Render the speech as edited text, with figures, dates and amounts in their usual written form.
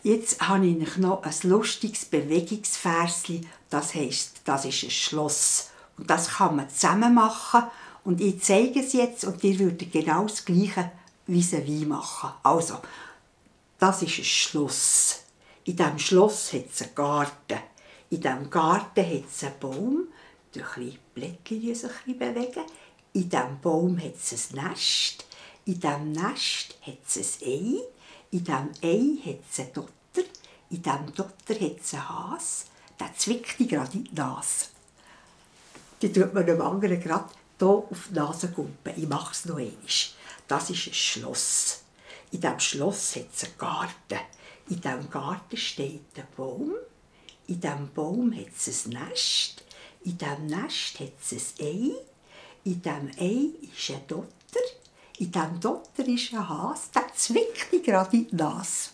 Jetzt habe ich noch ein lustiges Bewegungsversli, das heisst, das ist ein Schloss. Und das kann man zusammen machen. Und ich zeige es jetzt und ihr würdet genau das Gleiche vis-à-vis machen. Also, das ist ein Schloss. In diesem Schloss hat es einen Garten. In diesem Garten hat es einen Baum. Die Blättchen die sich ein bisschen bewegen. In diesem Baum hat es ein Nest. In diesem Nest hat es ein Ei. In diesem Ei hat es eine Dotter. In diesem Dotter hat es einen Hase. Der zwickt die gerade in die Nase. Die tut man dem anderen gerade hier auf die Nase kumpen. Ich mache es noch einmal. Das ist ein Schloss. In diesem Schloss hat es einen Garten. In diesem Garten steht ein Baum. In diesem Baum hat es ein Nest. In diesem Nest hat es ein Ei. In diesem Ei ist eine Dotter. In diesem Dotter ist ein Hase. Der zwickt die gerade in die Nase.